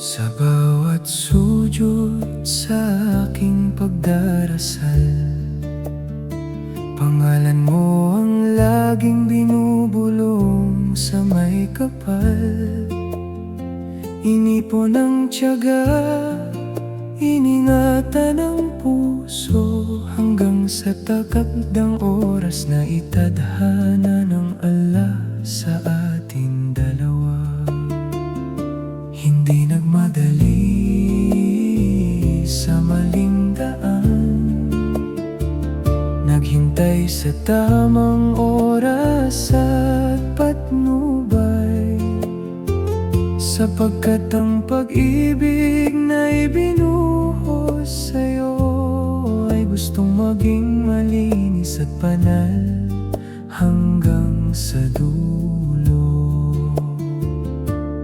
Sa bawat sujud sa aking pagdarasal, pangalan mo ang laging binubulong sa may kapal. Inipon ng tiyaga, iningatan ng puso, hanggang sa takdang oras na itadhana ng Allah sa ating dalawa. Hindi nagmadali sa maling daan, naghintay sa tamang oras at patnubay, sapagkat ang pag-ibig na ibinuhos sa'yo ay gustong maging malinis at banal hanggang sa dulo.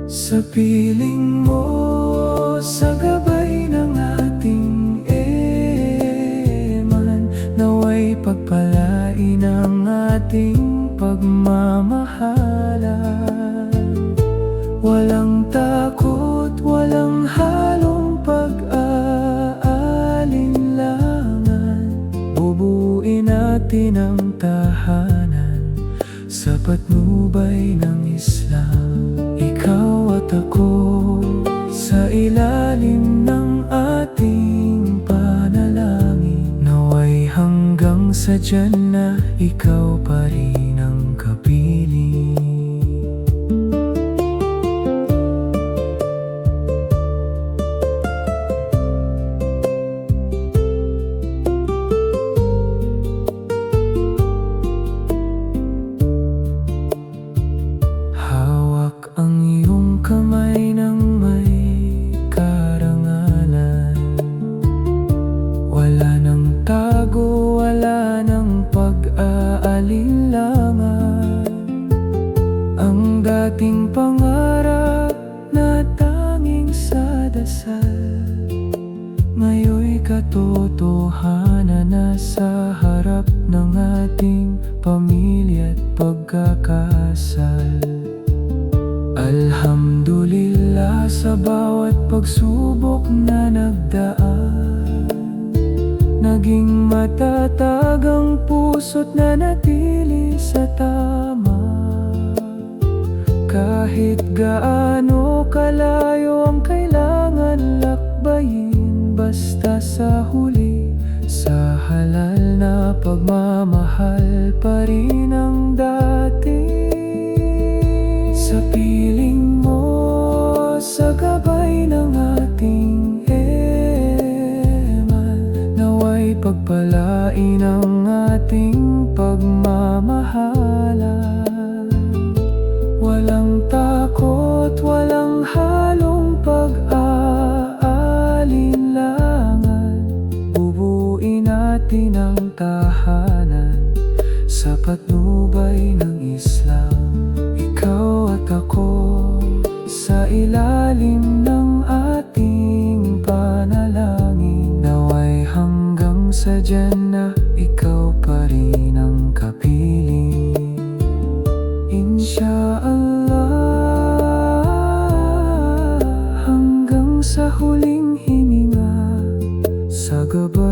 Sa piling mo, sa gabay ng ating eman, naway pagpalain ang ating pagmamahalan. Walang takot, walang halong pag-aalinlangan, bubuin natin ang tahanan sa patnubay ng Islam. Ikaw at ako sa ilalim ng ating panalangin, naway hanggang sa Jannah ikaw pa rin ang kapiling. Hawak ang iyong kamay ng may karangalan, wala nang tago, wala nang pag-aalinlangan. Ang dating pangarap na tanging sa dasal, ngayon'y katotohanan na sa harap ng ating pamilya at pagkakasal. Alhamdulillah sa bawat pagsubok na nagdaan, naging matatag ang puso't nanatili sa tama. Kahit gaano kalayo ang kailangan lakbayin, basta sa huli, sa halal na pagmamahal pa rin ang dati. Sa piling mo, sa gabay ng ating eman, naway pagpalain ang ating pagmamahalan. Walang takot, walang halong pag-aalinlangan, bubuin natin ang tahanan sa patnubay ng Islam. Ikaw at ako sa ilalim ng ating panalangin, naway hanggang sa Jannah ikaw pa rin ang kapiling. Insyaallah, hanggang sa huling hininga, sa gabay